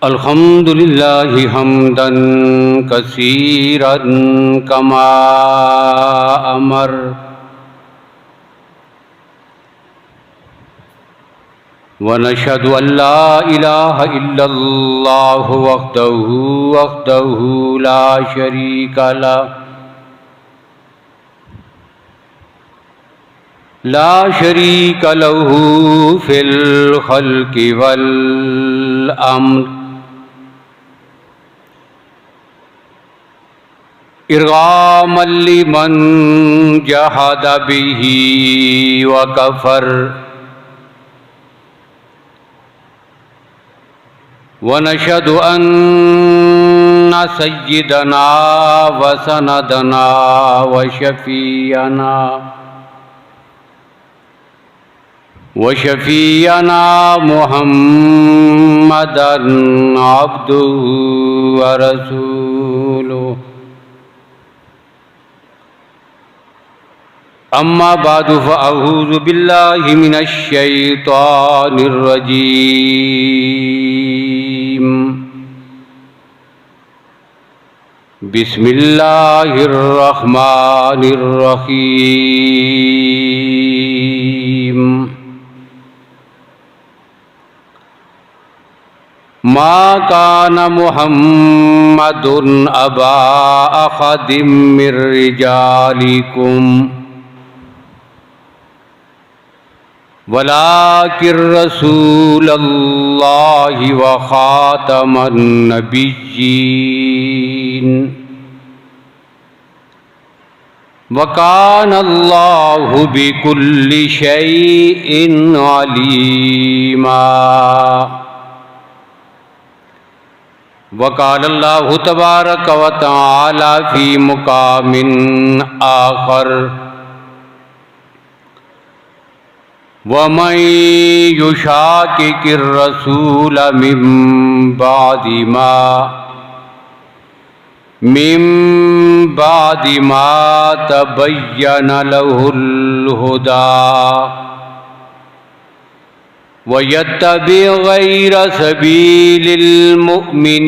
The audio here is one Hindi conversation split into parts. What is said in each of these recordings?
अल्हम्दुलिल्लाहि हम्दन कसीरन कमा अमर व नशहदु अल्ला इलाहा इल्लल्लाहु वहदहु ला शरीका लहू फिल खल्क़ि वल अम्र इरगामन लिमन जहद बिही व कफर व नशहदु अन्ना सय्यदना व सनदना व शफीअना मुहम्मदन अब्दुहु व रसूलुहु। अम्मा बादु फ़अऊज़ु बिल्लाहि मिनश शैतानिर रजीम। बिस्मिल्लाहिर रहमानिर रहीम। मा कान मुहम्मदुन अबा अहदिम मिर रिजालिकुम वलाकिर रसूलल्लाहि व खातमन नबिय्यीन व कानल्लाहु बिकुल्लि शैइन अलीमा। व क़ालल्लाहु तबारक व तआला फ़ी मुक़ामिन आख़र वमन युशाकिकिर रसूल मिन बादि मा तबय्यन लहुल हुदा व यत्तबि गैर सबीलिल मुअ्मिनीन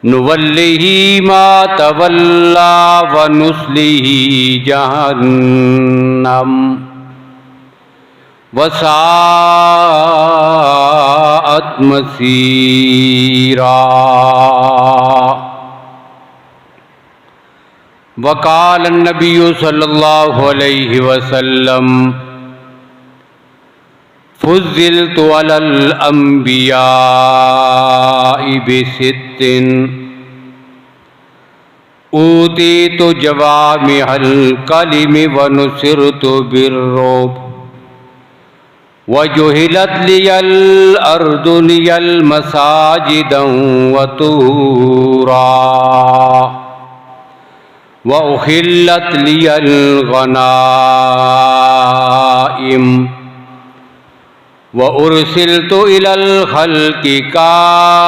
नुवल्लिही मा तवल्ला व नुस्लिही जहन्नम व साअत मसीरा। व क़ाल नबिय्यु सल्लल्लाहु अलैहि वसल्लम फ़ुज़्ज़िलतु अलल अंबियाइ बिसित्तिन ऊतीतु जवामिअल कलिमि व नुसिरतु बिर्रुब व जुहिलत लियल अर्दु लियल मसाजिदन व तुहूरा व उहिल्लत लियल गनाइम व उरसिलतु इलल खल्क़ि काफ़्फ़ा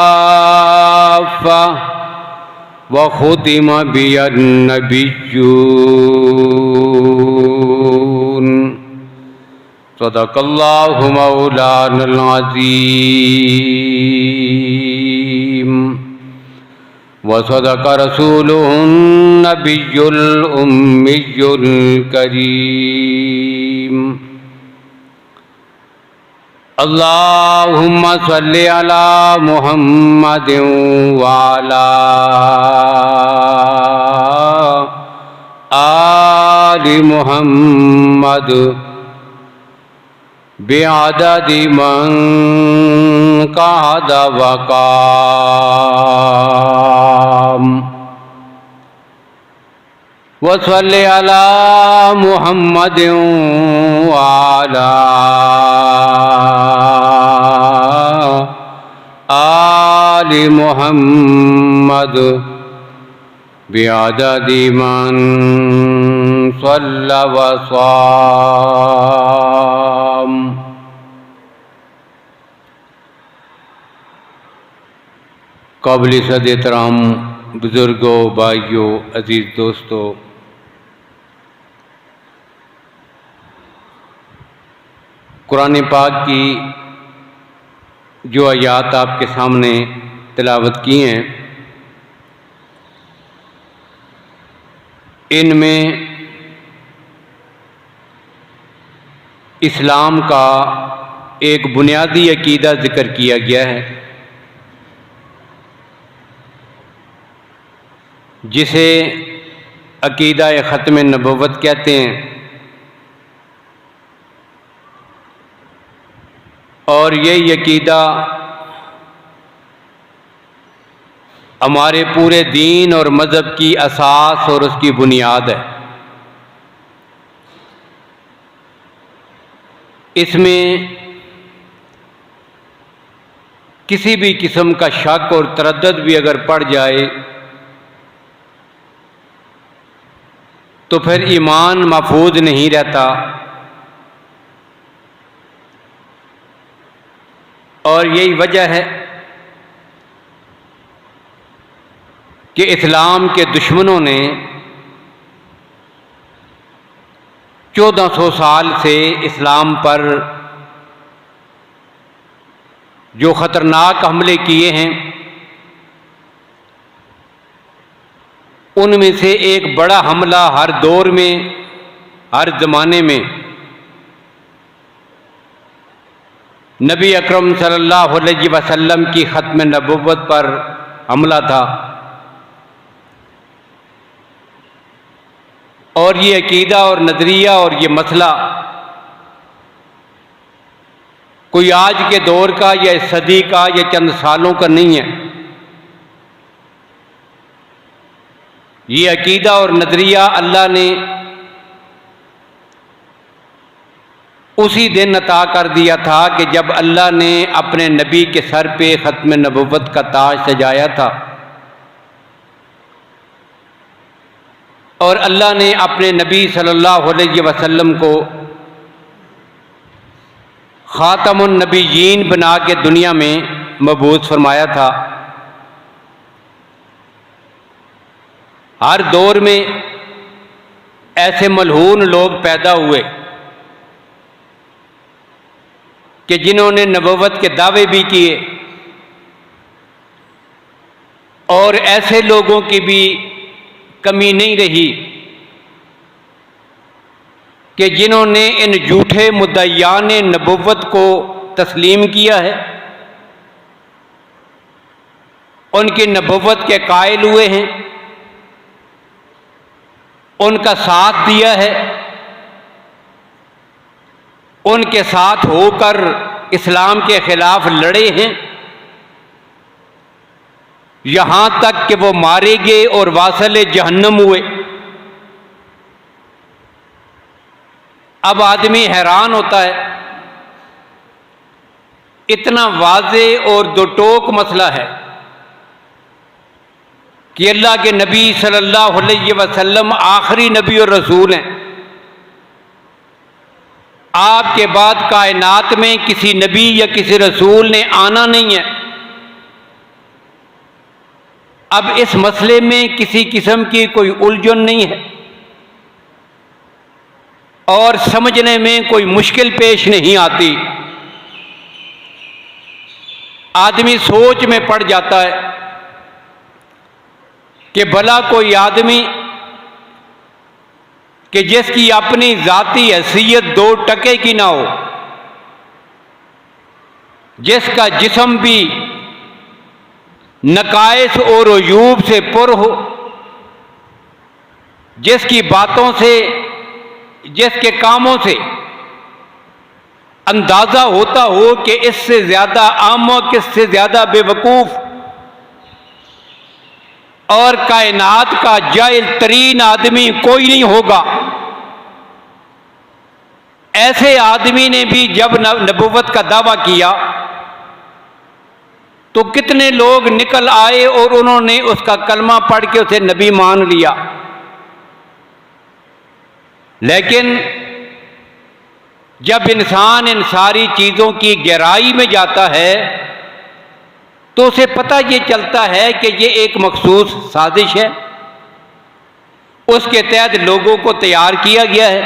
व खुतिम बियन नबिय्यून। सदक़ल्लाहु मौलानल अज़ीम व सदक़ रसूलुहुन नबियुल उम्मियुल करीम। अल्लाहुम्मा सल्लि अला मुहम्मदिन व अला आलि मुहम्मद बिअददि मन क़अद व क़ाम व सल्लि अला मुहम्मदिन व अला आलि मुहम्मद बिअददि मन सल्ला व साम। काबिल सद एहतराम बुज़ुर्गों, भाइयों, अजीज़ दोस्तों, कुरान पाक की जो आयात आपके सामने तिलावत की हैं, इनमें इस्लाम का एक बुनियादी अकीदा ज़िक्र किया गया है, जिसे अकीदा ख़त्म नबुव्वत कहते हैं। और यही अकीदा हमारे पूरे दीन और मज़हब की असास और उसकी बुनियाद है। इसमें किसी भी किस्म का शक और तरद्दुद भी अगर पड़ जाए तो फिर ईमान महफूज नहीं रहता। और यही वजह है कि इस्लाम के दुश्मनों ने 1400 साल से इस्लाम पर जो ख़तरनाक हमले किए हैं, उनमें से एक बड़ा हमला हर दौर में, हर ज़माने में नबी अकरम सल्लल्लाहु अलैहि वसल्लम की ख़त्म नबुव्वत पर हमला था। और ये अकीदा और नज़रिया और ये मसला कोई आज के दौर का या इस सदी का या चंद सालों का नहीं है। ये अकीदा और नज़रिया अल्लाह ने उसी दिन अता कर दिया था कि जब अल्लाह ने अपने नबी के सर पे ख़त्म नबुव्वत का ताज सजाया था। और अल्लाह ने अपने नबी सल्लल्लाहु अलैहि वसल्लम को ख़ातमुन नबिय्यीन बना के दुनिया में मबूस फरमाया था। हर दौर में ऐसे मलहून लोग पैदा हुए कि जिन्होंने नबुव्वत के दावे भी किए, और ऐसे लोगों की भी कमी नहीं रही कि जिन्होंने इन झूठे मुद्दईयान नबुव्वत को तस्लीम किया है, उनकी नबुव्वत के कायल हुए हैं, उनका साथ दिया है, उनके साथ होकर इस्लाम के खिलाफ लड़े हैं, यहाँ तक कि वो मारे गए और वासल जहन्नम हुए। अब आदमी हैरान होता है, इतना वाज़े और दो टोक मसला है कि अल्लाह के नबी सल्लल्लाहु अलैहि वसल्लम आखिरी नबी और रसूल हैं। आपके बाद कायनात में किसी नबी या किसी रसूल ने आना नहीं है। अब इस मसले में किसी किस्म की कोई उलझन नहीं है और समझने में कोई मुश्किल पेश नहीं आती। आदमी सोच में पड़ जाता है कि भला कोई आदमी कि जिसकी अपनी ज़ाती हैसियत 2 टके की ना हो, जिसका जिस्म भी नकाइस और अयूब से पुर हो, जिसकी बातों से, जिसके कामों से अंदाज़ा होता हो कि इससे ज़्यादा आम, किससे ज़्यादा बेवकूफ़ और कायनात का जाहिल तरीन आदमी कोई नहीं होगा, ऐसे आदमी ने भी जब नबुव्वत का दावा किया तो कितने लोग निकल आए और उन्होंने उसका कलमा पढ़ के उसे नबी मान लिया। लेकिन जब इंसान इन सारी चीज़ों की गहराई में जाता है तो उसे पता ये चलता है कि ये एक मखसूस साजिश है, उसके तहत लोगों को तैयार किया गया है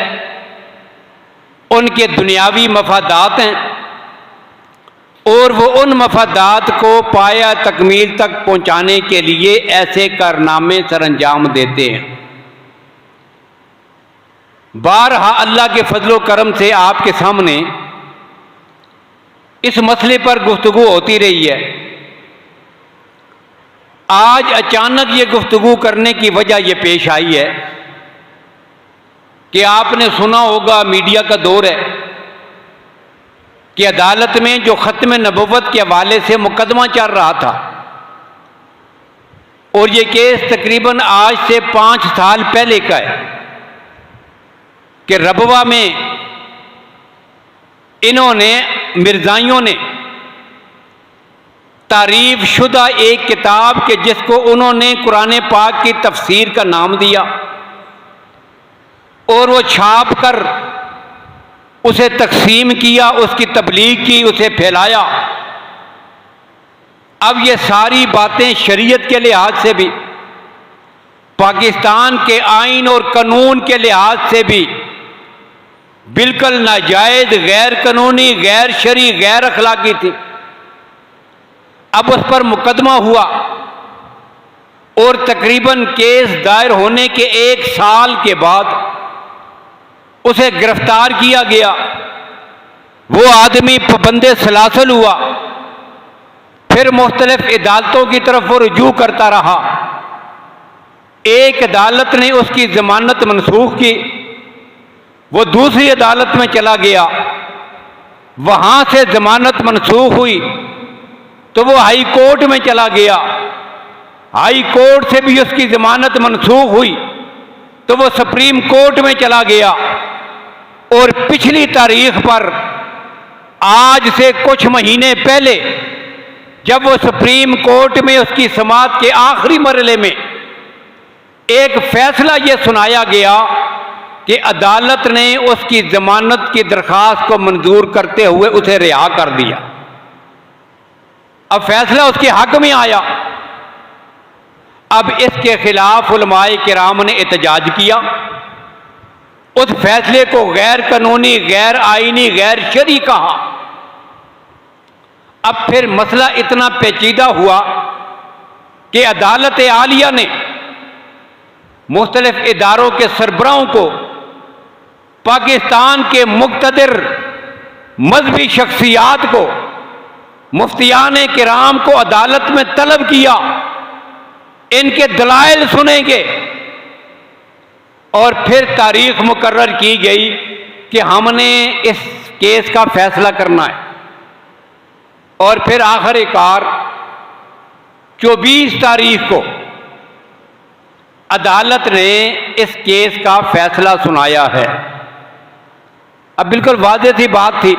उनके दुनियावी मफादात हैं और वो उन मफादात को पाया तकमील तक पहुंचाने के लिए ऐसे कारनामे सरअंजाम देते हैं। बारहा अल्लाह के फजलो करम से आपके सामने इस मसले पर गुफ्तगू होती रही है। आज अचानक ये गुफ्तगू करने की वजह यह पेश आई है कि आपने सुना होगा, मीडिया का दौर है कि अदालत में जो ख़त्म नबुव्वत के हवाले से मुकदमा चल रहा था और ये केस तकरीबन आज से 5 साल पहले का है कि रबवा में इन्होंने मिर्जाइयों ने तारीफ शुदा एक किताब के जिसको उन्होंने कुरान पाक की तफसीर का नाम दिया और वो छाप कर उसे तकसीम किया, उसकी तबलीग की, उसे फैलाया। अब ये सारी बातें शरीयत के लिहाज से भी, पाकिस्तान के आइन और कानून के लिहाज से भी बिल्कुल नाजायज, गैर कानूनी, गैर शरी, गैर अखलाकी थी। अब उस पर मुकदमा हुआ और तकरीबन केस दायर होने के 1 साल के बाद उसे गिरफ्तार किया गया। वो आदमी पाबंदे सलासल हुआ, फिर मुख्तलिफ अदालतों की तरफ वो रुजू करता रहा। एक अदालत ने उसकी जमानत मनसूख की, वो दूसरी अदालत में चला गया, वहां से जमानत मनसूख हुई तो वो हाई कोर्ट में चला गया, हाई कोर्ट से भी उसकी जमानत मनसूख हुई तो वो सुप्रीम कोर्ट में चला गया और पिछली तारीख पर आज से कुछ महीने पहले जब वो सुप्रीम कोर्ट में उसकी समाअत के आखिरी मरहले में एक फैसला ये सुनाया गया कि अदालत ने उसकी जमानत की दरखास्त को मंजूर करते हुए उसे रिहा कर दिया। अब फैसला उसके हक में आया। अब इसके खिलाफ उलमाए किराम ने एहतजाज किया, उस फैसले को गैर कानूनी, गैर आईनी, गैर शरी कहा। अब फिर मसला इतना पेचीदा हुआ कि अदालत आलिया ने मुख्तलिफ इदारों के सरबराहों को, पाकिस्तान के मुक़्तदिर मजहबी शख्सियात को, मुफ्तियान किराम को अदालत में तलब किया, इनके दलाइल सुनेंगे और फिर तारीख मुकर्रर की गई कि हमने इस केस का फैसला करना है। और फिर आखिरकार 24 तारीख को अदालत ने इस केस का फैसला सुनाया है। अब बिल्कुल वाज़ेह सी बात थी,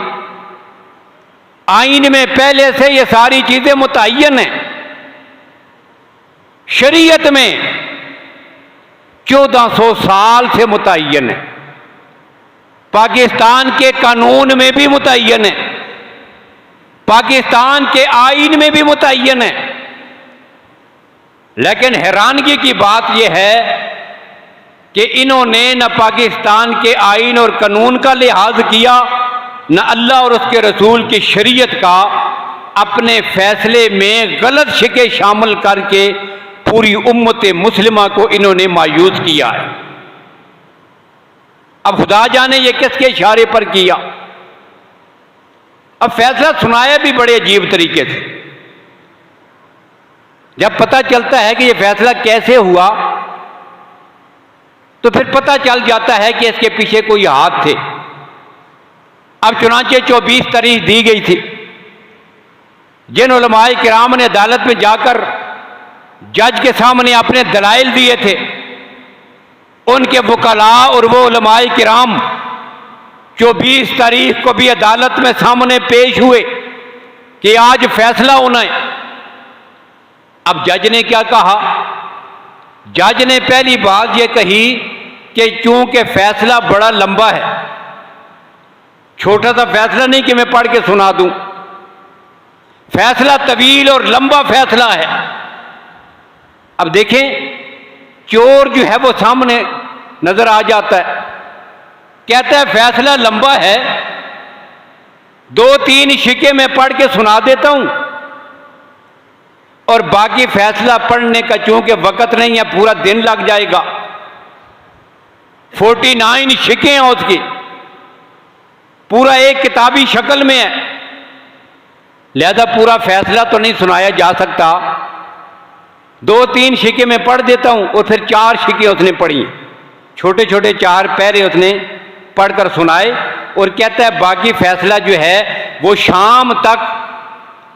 आईन में पहले से ये सारी चीजें मुतय्यन हैं, शरीयत में 1400 साल से मुतय्यन है, पाकिस्तान के कानून में भी मुतय्यन है, पाकिस्तान के आईन में भी मुतय्यन है। लेकिन हैरानगी की बात यह है कि इन्होंने न पाकिस्तान के आईन और कानून का लिहाज किया, न अल्लाह और उसके रसूल की शरीयत का। अपने फैसले में गलत शिके शामिल करके पूरी उम्मत मुस्लिमा को इन्होंने मायूस किया है। अब खुदा जाने ये किसके इशारे पर किया। अब फैसला सुनाया भी बड़े अजीब तरीके से। जब पता चलता है कि यह फैसला कैसे हुआ तो फिर पता चल जाता है कि इसके पीछे कोई हाथ थे। अब चुनांचे 24 तारीख दी गई थी, जिन उलमाए किराम ने अदालत में जाकर जज के सामने अपने दलाइल दिए थे, उनके वकला और वो उलमाए किराम 24 तारीख को भी अदालत में सामने पेश हुए कि आज फैसला होना है। अब जज ने क्या कहा? जज ने पहली बात यह कही कि चूंकि फैसला बड़ा लंबा है, छोटा सा फैसला नहीं कि मैं पढ़ के सुना दूं, फैसला तवील और लंबा फैसला है। अब देखें, चोर जो है वो सामने नजर आ जाता है, कहता है फैसला लंबा है, 2-3 शिके में पढ़ के सुना देता हूं, और बाकी फैसला पढ़ने का चूंकि वक्त नहीं है, पूरा दिन लग जाएगा। 49 शिके हैं उसकी, पूरा एक किताबी शक्ल में है, लिहाजा पूरा फैसला तो नहीं सुनाया जा सकता। 2-3 शिके में पढ़ देता हूं, और फिर 4 शिके उसने पढ़ी, छोटे छोटे 4 पैरे उसने पढ़कर सुनाए, और कहता है बाकी फैसला जो है वो शाम तक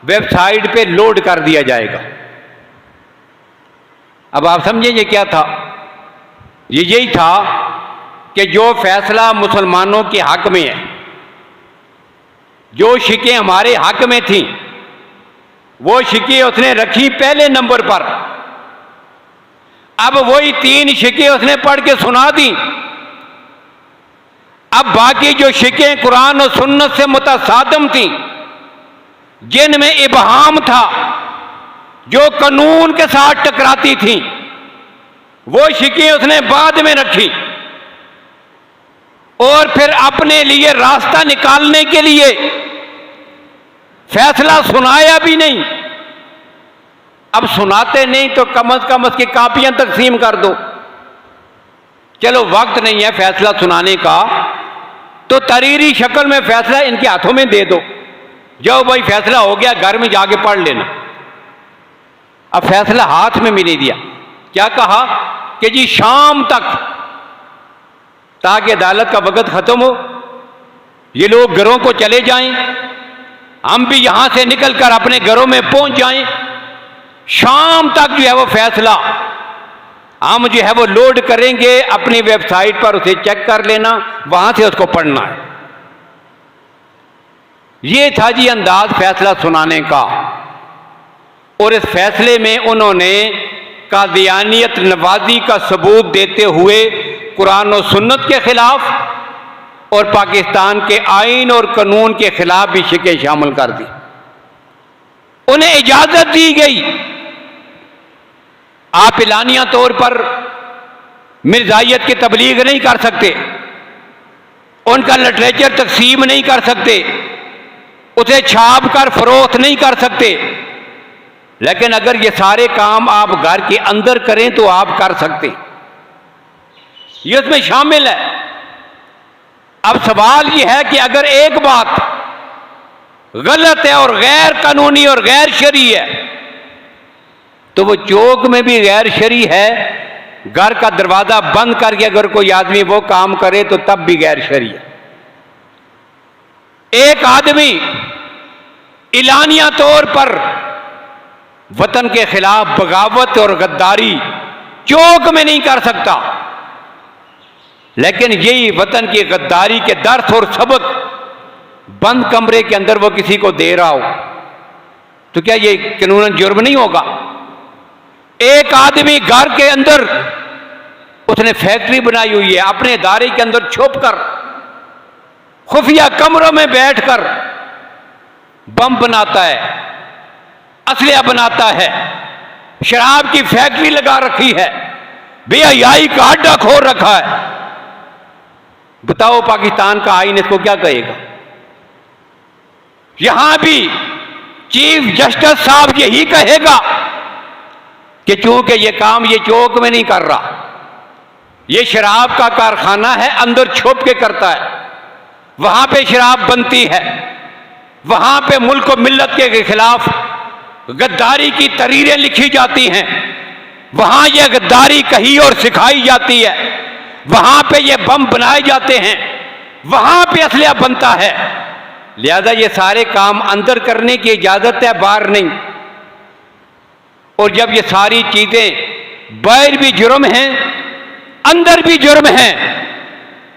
वेबसाइट पे लोड कर दिया जाएगा। अब आप समझेंगे क्या था? ये यही था कि जो फैसला मुसलमानों के हक में है, जो शिकें हमारे हक में थीं, वो शिकें उसने रखी पहले नंबर पर। अब वही 3 शिकें उसने पढ़ के सुना दी। अब बाकी जो शिकें कुरान और सुन्नत से मुतसादम थीं, जिनमें इबहाम था, जो कानून के साथ टकराती थीं, वो शिकें उसने बाद में रखी, और फिर अपने लिए रास्ता निकालने के लिए फैसला सुनाया भी नहीं। अब सुनाते नहीं तो कम से कम उसकी कापियां तकसीम कर दो। चलो वक्त नहीं है फैसला सुनाने का, तो तरीरी शक्ल में फैसला इनके हाथों में दे दो, जाओ भाई फैसला हो गया, घर में जाके पढ़ लेना। अब फैसला हाथ में भी नहीं दिया, क्या कहा कि जी शाम तक, ताकि अदालत का वक्त खत्म हो, ये लोग घरों को चले जाएं, हम भी यहां से निकलकर अपने घरों में पहुंच जाएं, शाम तक जो है वो फैसला हम जो है वो लोड करेंगे अपनी वेबसाइट पर, उसे चेक कर लेना, वहां से उसको पढ़ना है। ये था जी अंदाज फैसला सुनाने का। और इस फैसले में उन्होंने कादियानियत नवाजी का सबूत देते हुए कुरान और सुन्नत के खिलाफ और पाकिस्तान के आइन और कानून के खिलाफ भी शिकें शामिल कर दी। उन्हें इजाजत दी गई, आप इलानिया तौर पर मिर्जायत की तबलीग नहीं कर सकते, उनका लिटरेचर तकसीम नहीं कर सकते, उसे छाप कर फरोख्त नहीं कर सकते, लेकिन अगर ये सारे काम आप घर के अंदर करें तो आप कर सकते, ये उसमें शामिल है। अब सवाल ये है कि अगर एक बात गलत है और गैर कानूनी और गैर शरई है, तो वो चौक में भी गैर शरई है। घर का दरवाजा बंद करके अगर कोई आदमी वो काम करे तो तब भी गैर शरई है। एक आदमी इलानिया तौर पर वतन के खिलाफ बगावत और गद्दारी चौक में नहीं कर सकता, लेकिन यही वतन की गद्दारी के दर्स और सबक बंद कमरे के अंदर वो किसी को दे रहा हो, तो क्या ये कानूनन जुर्म नहीं होगा? एक आदमी घर के अंदर उसने फैक्ट्री बनाई हुई है, अपने इदारे के अंदर छुप कर खुफिया कमरों में बैठकर बम बनाता है, असलिया बनाता है, शराब की फैक्ट्री लगा रखी है, बेहयाई का अड्डा खोल रखा है। बताओ पाकिस्तान का आईन इसको क्या कहेगा? यहां भी चीफ जस्टिस साहब यही कहेगा कि चूंकि ये काम ये चौक में नहीं कर रहा, ये शराब का कारखाना है, अंदर छुप के करता है, वहां पे शराब बनती है, वहां पे मुल्क और मिल्लत के खिलाफ गद्दारी की तहरीरें लिखी जाती हैं, वहां ये गद्दारी कही और सिखाई जाती है, वहां पे ये बम बनाए जाते हैं, वहां पे असलिया बनता है। लिहाजा ये सारे काम अंदर करने की इजाजत है, बाहर नहीं। और जब ये सारी चीजें बाहर भी जुर्म हैं, अंदर भी जुर्म हैं,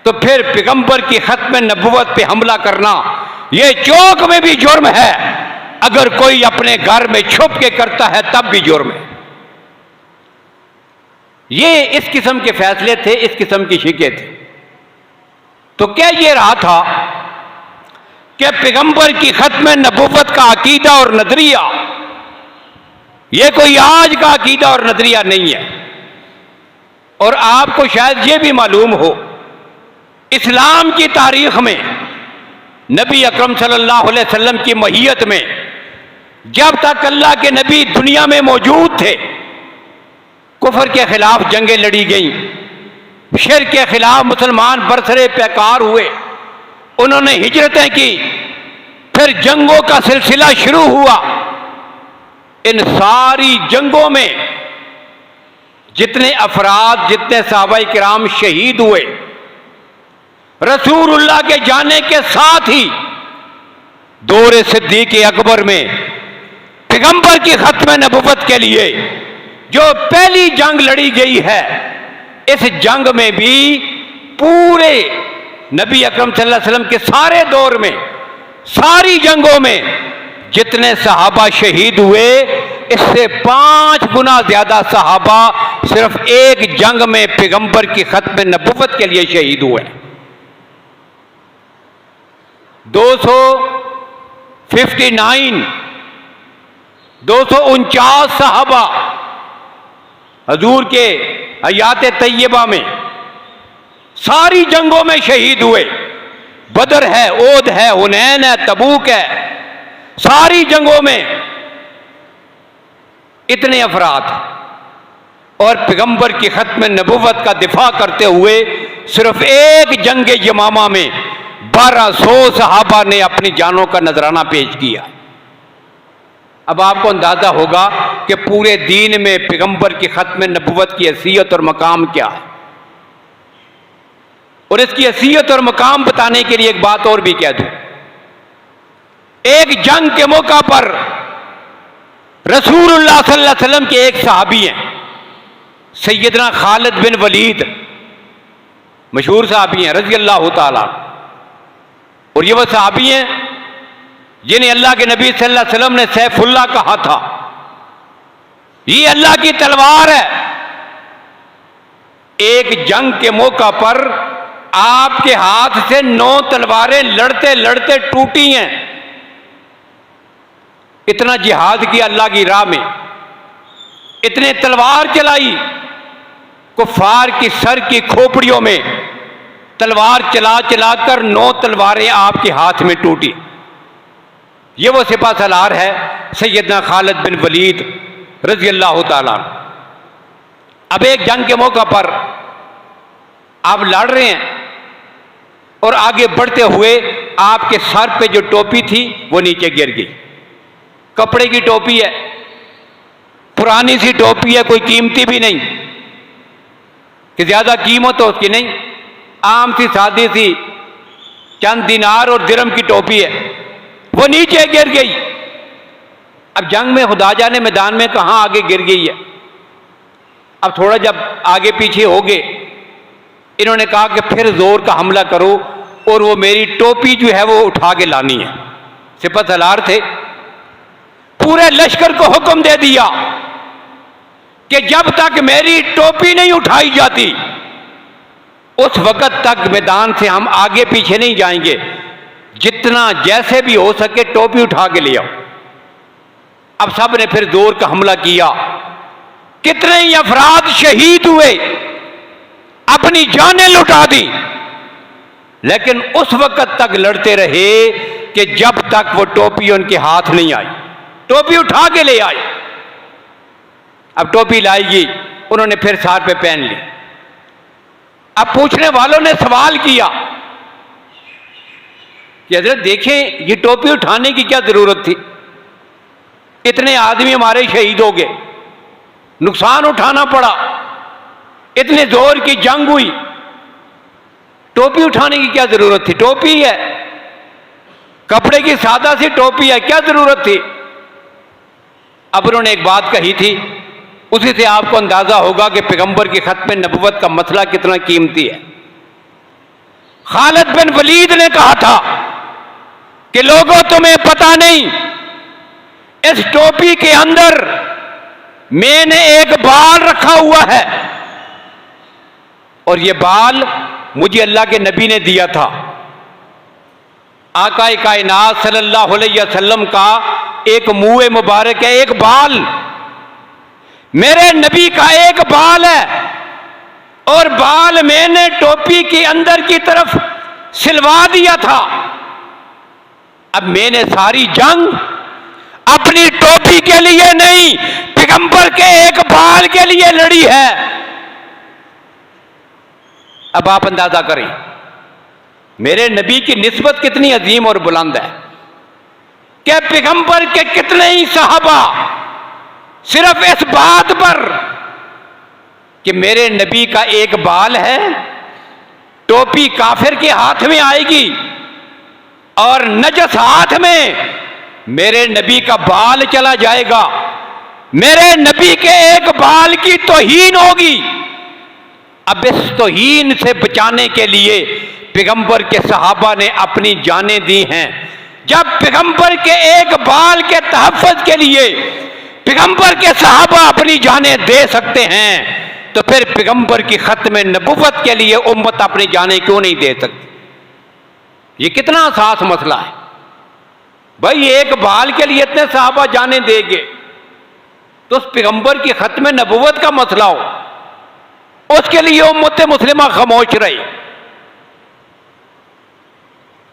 तो फिर पैगंबर की खत्म नबुवत पे हमला करना ये चौक में भी जुर्म है। अगर कोई अपने घर में छुप के करता है तब भी जुर्म है। ये इस किस्म के फैसले थे, इस किस्म की शिकें थी। तो क्या ये रहा था कि पैगंबर की खत्म नबुवत का अकीदा और नजरिया ये कोई आज का अकीदा और नजरिया नहीं है। और आपको शायद ये भी मालूम हो इस्लाम की तारीख में नबी अकरम सल्लल्लाहु अलैहि वसल्लम की महियत में जब तक अल्लाह के नबी दुनिया में मौजूद थे, कुफर के खिलाफ जंगें लड़ी गईं, शिर्क के खिलाफ मुसलमान बरसरे पैकार हुए, उन्होंने हिजरतें की, फिर जंगों का सिलसिला शुरू हुआ। इन सारी जंगों में जितने अफराद, जितने सहाबाए किराम शहीद हुए, रसूलुल्लाह के जाने के साथ ही दौरे सिद्दीक़ अकबर में पैगंबर की खत्म नबुव्वत के लिए जो पहली जंग लड़ी गई है, इस जंग में भी पूरे नबी अकरम सल्लल्लाहु अलैहि वसल्लम के सारे दौर में, सारी जंगों में जितने सहाबा शहीद हुए, इससे 5 गुना ज्यादा सहाबा सिर्फ एक जंग में पैगंबर की खत्म नबुव्वत के लिए शहीद हुए। 249 सहाबा हजूर के हयात तैयबा में सारी जंगों में शहीद हुए। बदर है, ओद है, हुनैन है, तबूक है, सारी जंगों में इतने अफराद, और पैगंबर की खत्म नबुव्वत का दिफा करते हुए सिर्फ एक जंग यमामा में 1200 सहाबा ने अपनी जानों का नजराना पेश किया। अब आपको अंदाजा होगा कि पूरे दीन में पैगंबर की खत्म नबुव्वत की हैसियत और मकाम क्या है। और इसकी हैसियत और मकाम बताने के लिए एक बात और भी कह दूं। एक जंग के मौका पर रसूलुल्लाह सल्लल्लाहु अलैहि वसल्लम के एक सहाबी हैं, सैयदना खालिद बिन वलीद, मशहूर सहाबी हैं रज़ी अल्लाह ताला। और ये वो सहाबी हैं जिन्हें अल्लाह के नबी सल्लल्लाहु अलैहि वसल्लम ने सैफुल्लाह कहा था। ये अल्लाह की तलवार है। एक जंग के मौका पर आपके हाथ से 9 तलवारें लड़ते लड़ते टूटी हैं। इतना जिहाद किया अल्लाह की राह में, इतने तलवार चलाई, कुफार की सर की खोपड़ियों में तलवार चला चलाकर 9 तलवारें आपके हाथ में टूटी। ये वो सिपा सलार है सैयदना खालिद बिन वलीद रज़ी अल्लाह ताला। अब एक जंग के मौका पर आप लड़ रहे हैं और आगे बढ़ते हुए आपके सर पे जो टोपी थी वो नीचे गिर गई। कपड़े की टोपी है, पुरानी सी टोपी है, कोई कीमती भी नहीं कि ज्यादा कीमत हो उसकी, नहीं, आम सी सादी सी चंद दिनार और दिरहम की टोपी है, वो नीचे गिर गई। अब जंग में खुदा जाने मैदान में कहां आगे गिर गई है। अब थोड़ा जब आगे पीछे हो गए, इन्होंने कहा कि फिर जोर का हमला करो और वो मेरी टोपी जो है वो उठा के लानी है। सिपा सलार थे, पूरे लश्कर को हुक्म दे दिया कि जब तक मेरी टोपी नहीं उठाई जाती उस वक्त तक मैदान से हम आगे पीछे नहीं जाएंगे, जितना जैसे भी हो सके टोपी उठा के ले आओ। अब सब ने फिर जोर का हमला किया। कितने ही अफराद शहीद हुए, अपनी जानें लुटा दी, लेकिन उस वक्त तक लड़ते रहे कि जब तक वो टोपी उनके हाथ नहीं आई। टोपी उठा के ले आए। अब टोपी लाएगी, उन्होंने फिर सर पे पहन ली। अब पूछने वालों ने सवाल किया कि हज़रत देखें ये टोपी उठाने की क्या जरूरत थी, इतने आदमी हमारे शहीद हो गए, नुकसान उठाना पड़ा, इतने जोर की जंग हुई, टोपी उठाने की क्या जरूरत थी। टोपी है, कपड़े की सादा सी टोपी है, क्या जरूरत थी। अब उन्होंने एक बात कही थी, उसी से आपको अंदाजा होगा कि पैगंबर की खत्म नबुव्वत का मसला कितना कीमती है। खालिद बिन वलीद ने कहा था कि लोगों तुम्हें पता नहीं, इस टोपी के अंदर मैंने एक बाल रखा हुआ है और यह बाल मुझे अल्लाह के नबी ने दिया था। आकाए कायनात सल्लल्लाहु अलैहि वसल्लम का एक मुंह मुबारक है, एक बाल, मेरे नबी का एक बाल है और बाल मैंने टोपी के अंदर की तरफ सिलवा दिया था। अब मैंने सारी जंग अपनी टोपी के लिए नहीं, पैगंबर के एक बाल के लिए लड़ी है। अब आप अंदाजा करें मेरे नबी की निस्बत कितनी अजीम और बुलंद है। क्या पैगंबर के कितने ही सहाबा सिर्फ इस बात पर कि मेरे नबी का एक बाल है, टोपी काफिर के हाथ में आएगी और नजस हाथ में मेरे नबी का बाल चला जाएगा, मेरे नबी के एक बाल की तौहीन होगी। अब इस तौहीन से बचाने के लिए पैगंबर के सहाबा ने अपनी जानें दी हैं। जब पैगंबर के एक बाल के तहफ़्फ़ुज़ के लिए पैगंबर के सहाबा अपनी जानें दे सकते हैं, तो फिर पैगंबर की खत्म नबुव्वत के लिए उम्मत अपनी जानें क्यों नहीं दे सकती? ये कितना साफ मसला है भाई। एक बाल के लिए इतने सहाबा जानें देंगे तो उस पैगंबर की खत्म नबुव्वत का मसला हो, उसके लिए उम्मत मुस्लिमा खामोश रही।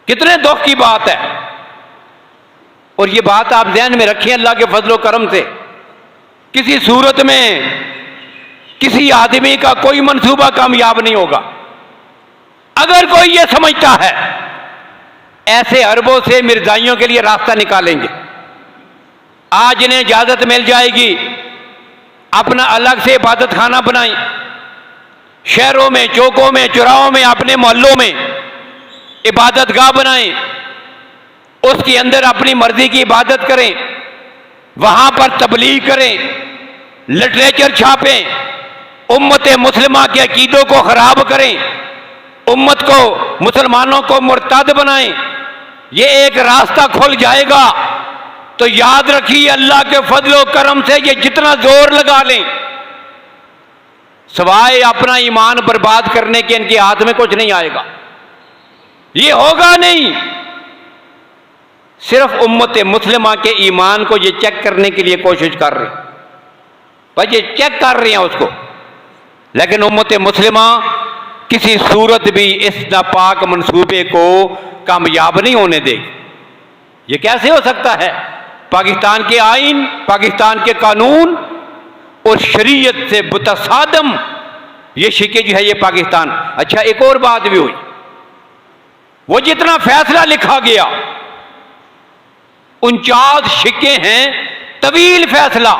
कितने दुख की बात है। और ये बात आप ध्यान में रखिए, अल्लाह के फजलो करम से किसी सूरत में किसी आदमी का कोई मंसूबा कामयाब नहीं होगा। अगर कोई ये समझता है ऐसे अरबों से मिर्जाइयों के लिए रास्ता निकालेंगे, आज इन्हें इजाजत मिल जाएगी अपना अलग से इबादत खाना बनाएं, शहरों में, चौकों में, चौराहों में, अपने मोहल्लों में इबादत गाह बनाएं, उसके अंदर अपनी मर्जी की इबादत करें, वहां पर तबलीग करें, लिटरेचर छापें, उम्मत मुस्लिमा के अकीदों को खराब करें, उम्मत को, मुसलमानों को मुर्तद बनाएं, ये एक रास्ता खुल जाएगा। तो याद रखिए अल्लाह के फजलो करम से ये जितना जोर लगा लें, सवाए अपना ईमान बर्बाद करने के इनके हाथ में कुछ नहीं आएगा। ये होगा नहीं। सिर्फ उम्मत मुस्लिमा के ईमान को ये चेक करने के लिए कोशिश कर रहे हैं भाई, ये चेक कर रहे हैं उसको, लेकिन उम्मत मुस्लिमा किसी सूरत भी इस नापाक मंसूबे को कामयाब नहीं होने देगी। ये कैसे हो सकता है? पाकिस्तान के आइन, पाकिस्तान के कानून और शरीयत से मुतसादम ये शिके जो है ये पाकिस्तान। अच्छा, एक और बात भी हुई, वो जितना फैसला लिखा गया 49 शिके हैं, तवील फैसला,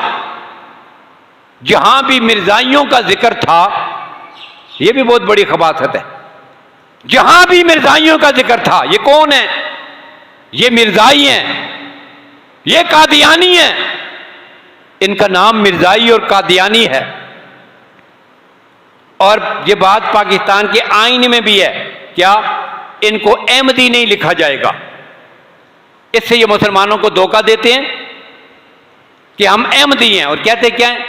जहां भी मिर्जाइयों का जिक्र था, यह भी बहुत बड़ी खबासत है, जहां भी मिर्जाइयों का जिक्र था, ये कौन है? ये मिर्जाई हैं, ये कादियानी हैं, इनका नाम मिर्जाई और कादियानी है। और ये बात पाकिस्तान के आईन में भी है, क्या? इनको अहमदी नहीं लिखा जाएगा। इससे ये मुसलमानों को धोखा देते हैं कि हम अहमदी हैं, और कहते क्या है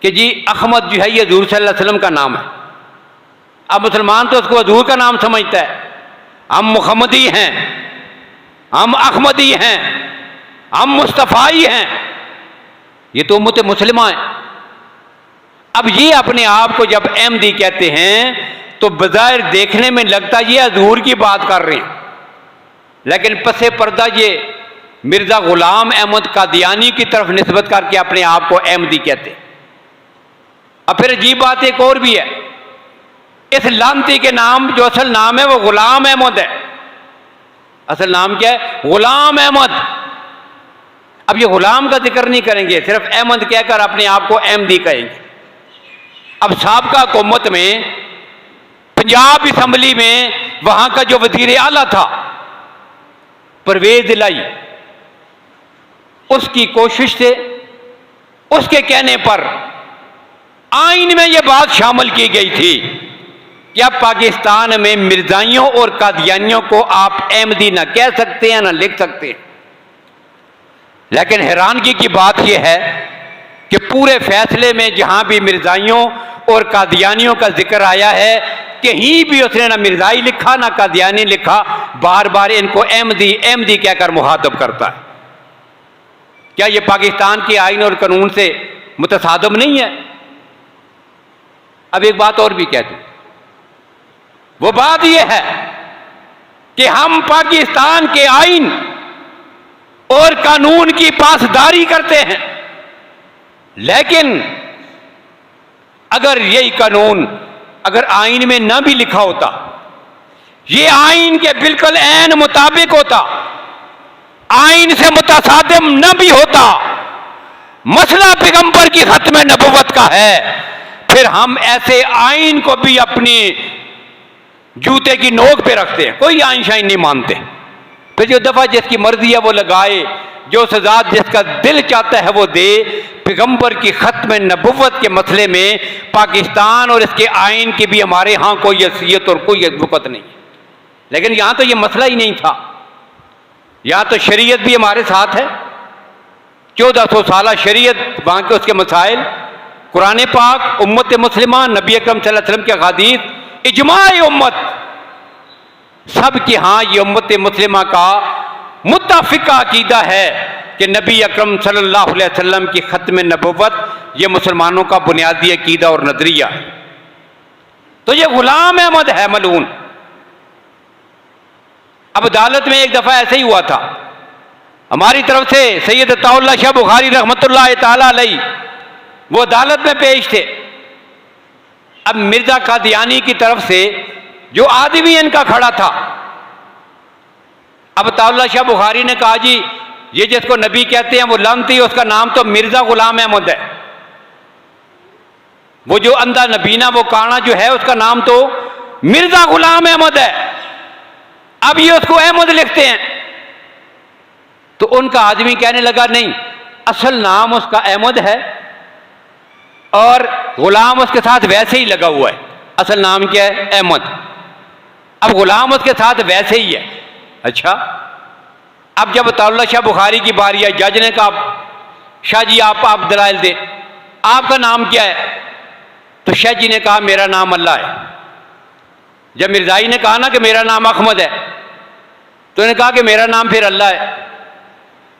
कि जी अहमद जो है ये हजूर सल्लल्लाहु अलैहि वसल्लम का नाम है। अब मुसलमान तो उसको हजूर का नाम समझता है। हम मुहम्मदी हैं, हम अहमदी हैं, हम मुस्तफ़ाई हैं, ये तो उम्मत मुस्लिमा है। अब ये अपने आप को जब अहमदी कहते हैं तो बज़ाहिर देखने में लगता ये हजूर की बात कर रहे हैं, लेकिन पसे पर्दा ये मिर्जा गुलाम अहमद कादियानी की तरफ निस्बत करके अपने आप को अहमदी कहते हैं। अब फिर अजीब बात एक और भी है, इस लानती के नाम जो असल नाम है वो गुलाम अहमद है। असल नाम क्या है? गुलाम अहमद। अब ये गुलाम का जिक्र नहीं करेंगे, सिर्फ अहमद कहकर अपने आप को अहमदी कहेंगे। अब साबका हुकूमत में पंजाब असम्बली में वहां का जो वजीर आला था परवेज इलाही, उसकी कोशिश से, उसके कहने पर आइन में यह बात शामिल की गई थी कि अब पाकिस्तान में मिर्जाइयों और कादियानियों को आप अहमदी ना कह सकते हैं ना लिख सकते हैं। लेकिन हैरानगी की बात यह है कि पूरे फैसले में जहां भी मिर्जाइयों और कादियानियों का जिक्र आया है, कहीं भी उसने ना मिर्जाई लिखा ना कादियानी लिखा, बार बार इनको अहमदी अहमदी कहकर मुहातब करता है। क्या यह पाकिस्तान के आइन और कानून से मुतसादम नहीं है? अब एक बात और भी कह दूं, वो बात यह है कि हम पाकिस्तान के आइन और कानून की पासदारी करते हैं, लेकिन अगर यही कानून अगर आइन में न भी लिखा होता, ये आइन के बिल्कुल ऐन मुताबिक होता, आइन से मुतसादिम न भी होता, मसला पैगंबर की खत्म नबुव्वत का है, फिर हम ऐसे आइन को भी अपनी जूते की नोक पे रखते हैं, कोई आइन शाइन नहीं मानते। फिर जो दफा जिसकी मर्जी है वो लगाए, जो सजा जिसका दिल चाहता है वो दे। पैगंबर की खत्म नबुव्वत के मसले में पाकिस्तान और इसके आइन की भी हमारे यहाँ कोई हैसियत और कोई वक़्त नहीं है। लेकिन यहाँ तो ये मसला ही नहीं था, यहाँ तो शरीयत भी हमारे साथ है, 1400 साल शरीयत, वहाँ के उसके मसाइल, कुरान पाक, उम्मत मुस्लिमा, नबी अकरम सल्लल्लाहु अलैहि वसल्लम के अहादीस, इजमाए उम्मत, सब की हाँ ये उम्मत मुस्लिमा का मुत्तफ़िक़ा अक़ीदा है कि नबी अकरम सल्लल्लाहु अलैहि वसल्लम की ख़त्म नबुव्वत ये मुसलमानों का बुनियादी अक़ीदा और नज़रिया है। तो ये गुलाम अहमद है मलून। अब अदालत में एक दफ़ा ऐसे ही हुआ था, हमारी तरफ से सैयद अताउल्लाह शाह बुखारी रहमतुल्लाह ताला अलैह वो अदालत में पेश थे। अब मिर्जा कादियानी की तरफ से जो आदमी इनका खड़ा था, अब अताउल्लाह शाह बुखारी ने कहा जी ये जिसको नबी कहते हैं वो लानती, उसका नाम तो मिर्जा गुलाम अहमद है, वो जो अंधा नबीना वो काना जो है उसका नाम तो मिर्जा गुलाम अहमद है, अब ये उसको अहमद लिखते हैं। तो उनका आदमी कहने लगा नहीं, असल नाम उसका अहमद है और गुलाम उसके साथ वैसे ही लगा हुआ है, असल नाम क्या है? अहमद। अब गुलाम उसके साथ वैसे ही है। अच्छा, अब जब अताउल्लाह शाह बुखारी की बारी है, जज ने कहा शाह जी आप दलाइल दें, आपका नाम क्या है? तो शाह जी ने कहा मेरा नाम अल्लाह है। जब मिर्जाई ने कहा ना कि मेरा नाम अहमद है, तो उन्होंने कहा कि मेरा नाम फिर अल्लाह है।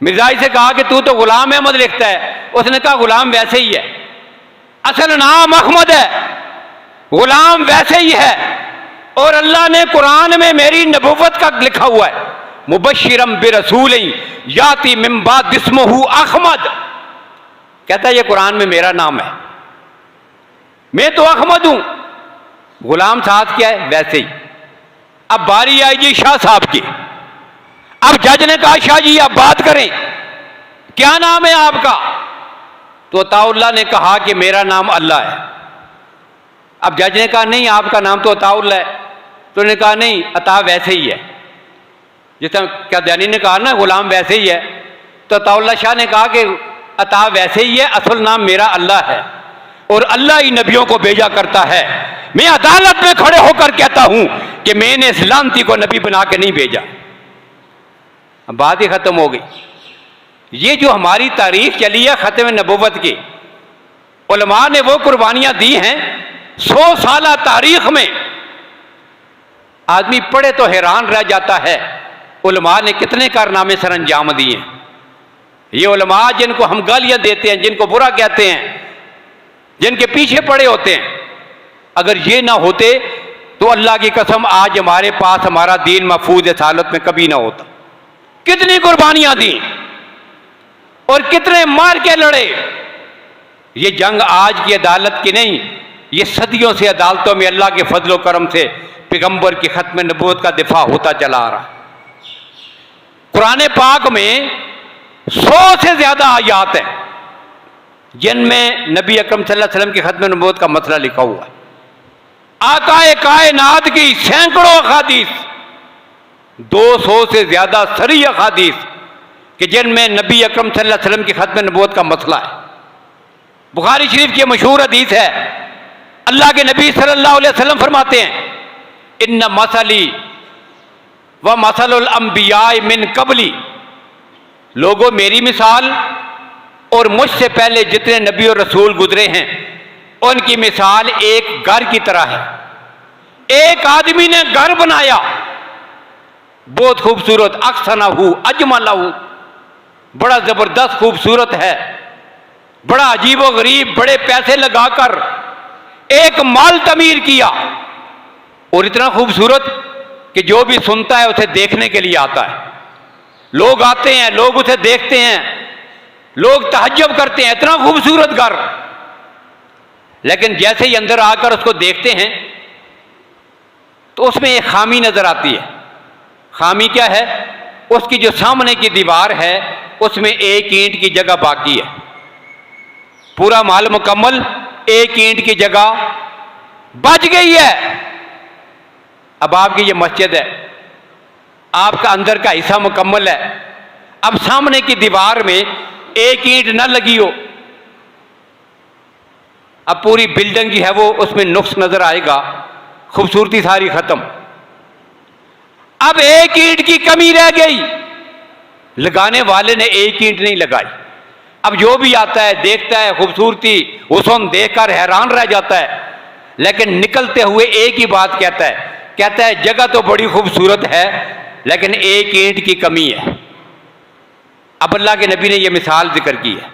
मिर्जाई से कहा कि तू तो गुलाम अहमद लिखता है, उसने कहा गुलाम वैसे ही है, असल नाम अहमद है, गुलाम वैसे ही है, और अल्लाह ने कुरान में मेरी नबुव्वत का लिखा हुआ है, मुबश्शिरम बिरसूल याती मिन बाद इस्मुहु अहमद। कहता है ये कुरान में मेरा नाम है, मैं तो अहमद हूं, गुलाम साथ क्या है? वैसे ही। अब बारी आई जी शाह साहब की। अब जज ने कहा शाह जी आप बात करें, क्या नाम है आपका? तो अताउल्लाह ने कहा कि मेरा नाम अल्लाह है। अब जज ने कहा नहीं आपका नाम तो अताउल्लाह है, तो उन्होंने कहा नहीं अता वैसे ही है, जिस तरह कादियानी ने कहा ना गुलाम वैसे ही है, तो अताउल्लाह शाह ने कहा कि अता वैसे ही है, असल नाम मेरा अल्लाह है और अल्लाह ही नबियों को भेजा करता है। मैं अदालत में खड़े होकर कहता हूं कि मैंने इस लानती को नबी बना के नहीं भेजा। अब बात ही खत्म हो गई। ये जो हमारी तारीख चली है खत्म नबुव्वत की, उलमा ने वो कुर्बानियां दी हैं। 100 साल तारीख में आदमी पढ़े तो हैरान रह जाता है, उलमा ने कितने कारनामे सर अंजाम दिए। ये उलमा जिनको हम गालियां देते हैं, जिनको बुरा कहते हैं, जिनके पीछे पड़े होते हैं, अगर ये ना होते तो अल्लाह की कसम आज हमारे पास हमारा दीन महफूज इस हालत में कभी ना होता। कितनी कुर्बानियां दी और कितने मार के लड़े। ये जंग आज की अदालत की नहीं, ये सदियों से अदालतों में अल्लाह के फजल करम से पैगंबर की खत्म नबूवत का दिफा होता चला आ रहा। कुरान पाक में 100 से ज्यादा आयात है जिनमें नबी अकरम सल्लल्लाहु अलैहि वसल्लम की खत्म नबूवत का मसला लिखा हुआ है। आकाए कायनात की सैकड़ों अहादीस, 200 से ज्यादा सरी अहादीस कि जिनमें नबी अकरम सल्लल्लाहु अलैहि वसल्लम की खत्म नबूवत का मसला है। बुखारी शरीफ की मशहूर हदीस है, अल्लाह के नबी सल्लल्लाहु अलैहि वसल्लम फरमाते हैं इन्ना मसली व मसलुल अंबिया मिन कबली, लोगों मेरी मिसाल और मुझसे पहले जितने नबी और रसूल गुजरे हैं उनकी मिसाल एक घर की तरह है। एक आदमी ने घर बनाया, बहुत खूबसूरत, अक्सनाहू अजमलहू, बड़ा जबरदस्त खूबसूरत है, बड़ा अजीबो गरीब, बड़े पैसे लगाकर एक माल तमीर किया, और इतना खूबसूरत कि जो भी सुनता है उसे देखने के लिए आता है। लोग आते हैं, लोग उसे देखते हैं, लोग तहज्जुब करते हैं, इतना खूबसूरत घर। लेकिन जैसे ही अंदर आकर उसको देखते हैं तो उसमें एक खामी नजर आती है। खामी क्या है? उसकी जो सामने की दीवार है उसमें एक ईंट की जगह बाकी है। पूरा माल मुकम्मल, एक ईंट की जगह बच गई है। अब आपकी ये मस्जिद है, आपका अंदर का हिस्सा मुकम्मल है, अब सामने की दीवार में एक ईंट न लगी हो, अब पूरी बिल्डिंग जो है वो उसमें नुक्स नजर आएगा, खूबसूरती सारी खत्म। अब एक ईंट की कमी रह गई, लगाने वाले ने एक ईंट नहीं लगाई। अब जो भी आता है देखता है खूबसूरती, हुस्न देखकर हैरान रह जाता है, लेकिन निकलते हुए एक ही बात कहता है जगह तो बड़ी खूबसूरत है लेकिन एक ईंट की कमी है। अब अल्लाह के नबी ने यह मिसाल जिक्र की है,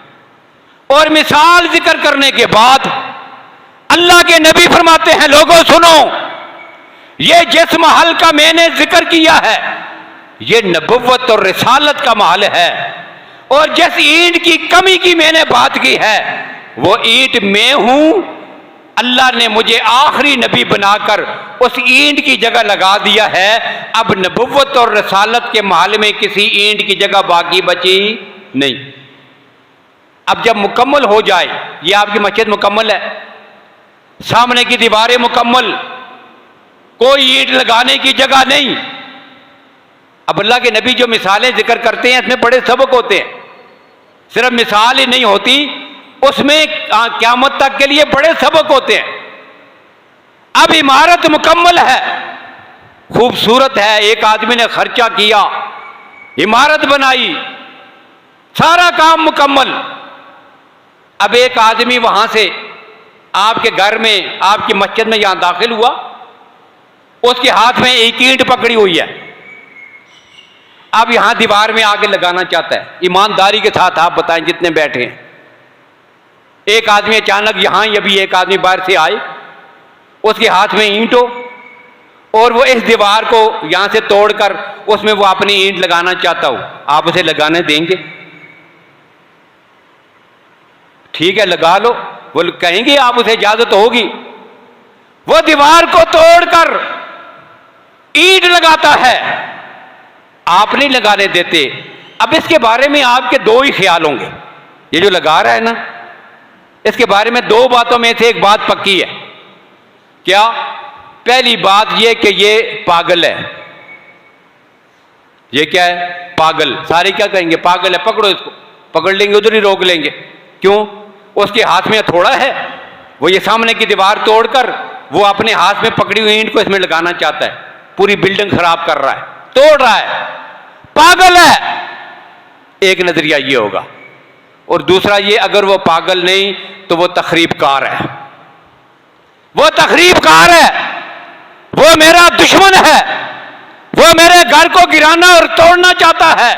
और मिसाल जिक्र करने के बाद अल्लाह के नबी फरमाते हैं, लोगों सुनो, ये जिस महल का मैंने जिक्र किया है ये नबुव्वत और रिसालत का महल है, और जिस ईंट की कमी की मैंने बात की है वो ईंट मैं हूं। अल्लाह ने मुझे आखिरी नबी बनाकर उस ईंट की जगह लगा दिया है। अब नबुव्वत और रिसालत के महल में किसी ईंट की जगह बाकी बची नहीं। अब जब मुकम्मल हो जाए, ये आपकी मस्जिद मुकम्मल है, सामने की दीवारें मुकम्मल, कोई ईंट लगाने की जगह नहीं। अब अल्लाह के नबी जो मिसालें जिक्र करते हैं इसमें बड़े सबक होते हैं, सिर्फ मिसाल ही नहीं होती, उसमें क़यामत तक के लिए बड़े सबक होते हैं। अब इमारत मुकम्मल है, खूबसूरत है, एक आदमी ने खर्चा किया, इमारत बनाई, सारा काम मुकम्मल। अब एक आदमी वहां से आपके घर में, आपकी मस्जिद में यहां दाखिल हुआ, उसके हाथ में एक ईंट पकड़ी हुई है, अब यहां दीवार में आगे लगाना चाहता है। ईमानदारी के साथ आप बताएं जितने बैठे हैं, एक आदमी अचानक यहां, अभी एक आदमी बाहर से आए, उसके हाथ में ईंट हो और वो इस दीवार को यहां से तोड़कर उसमें वो अपनी ईंट लगाना चाहता हो, आप उसे लगाने देंगे? ठीक है लगा लो, वो कहेंगे आप उसे इजाजत होगी। वो दीवार को तोड़कर ईंट लगाता है, आप नहीं लगाने देते। अब इसके बारे में आपके दो ही ख्याल होंगे, ये जो लगा रहा है ना, इसके बारे में दो बातों में से एक बात पक्की है। क्या? पहली बात ये कि ये पागल है। ये क्या है? पागल। सारे क्या कहेंगे? पागल है, पकड़ो इसको, पकड़ लेंगे, उधर ही रोक लेंगे। क्यों? उसके हाथ में थोड़ा है, वो ये सामने की दीवार तोड़कर वो अपने हाथ में पकड़ी हुई ईंट को इसमें लगाना चाहता है, पूरी बिल्डिंग खराब कर रहा है, तोड़ रहा है, पागल है। एक नजरिया ये होगा। और दूसरा ये, अगर वो पागल नहीं तो वो तखरीबकार है, वो तखरीबकार है, वो मेरा दुश्मन है, वो मेरे घर को गिराना और तोड़ना चाहता है।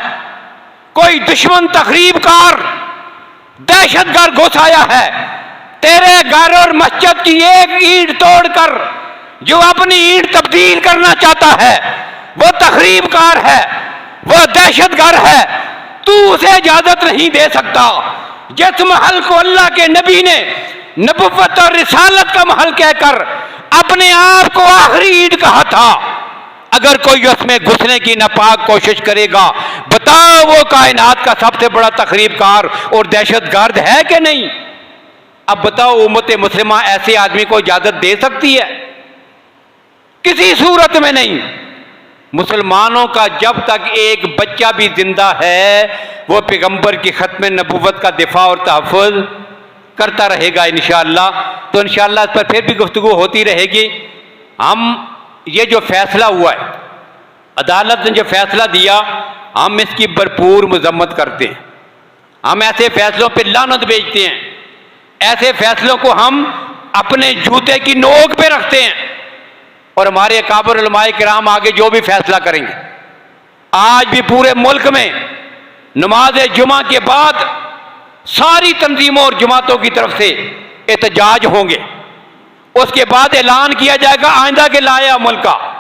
कोई दुश्मन तखरीबकार दहशतगर्द घुस आया है तेरे घर और मस्जिद की एक ईंट तोड़कर, जो अपनी ईंट तब्दील करना चाहता है, वो तखरीबकार है, वो दहशतगर्द है। तू उसे इजाजत नहीं दे सकता। जिस महल को अल्लाह के नबी ने नबुव्वत और रिसालत का महल कहकर अपने आप को आखिरी ईंट कहा था, अगर कोई उसमें घुसने की नापाक कोशिश करेगा, बताओ वो कायनात का सबसे बड़ा तखरीबकार और दहशतगर्द है कि नहीं? अब बताओ, उम्मत मुस्लिमा ऐसे आदमी को इजाजत दे सकती है? किसी सूरत में नहीं। मुसलमानों का जब तक एक बच्चा भी जिंदा है वो पैगंबर की खत्म नबुव्वत का दिफा और तहफ़्फ़ुज़ करता रहेगा इंशाअल्लाह। तो इंशाअल्लाह इस पर फिर भी गुफ्तगू होती रहेगी। हम ये जो फैसला हुआ है, अदालत ने जो फैसला दिया, हम इसकी भरपूर मजम्मत करते हैं। हम ऐसे फैसलों पर लानत भेजते हैं, ऐसे फैसलों को हम अपने जूते की नोक पे रखते हैं, और हमारे अकाबर उलमाए किराम आगे जो भी फैसला करेंगे, आज भी पूरे मुल्क में नमाज जुमा के बाद सारी तंजीमों और जमातों की तरफ से एहतजाज होंगे, उसके बाद ऐलान किया जाएगा आइंदा के लाए अमल का।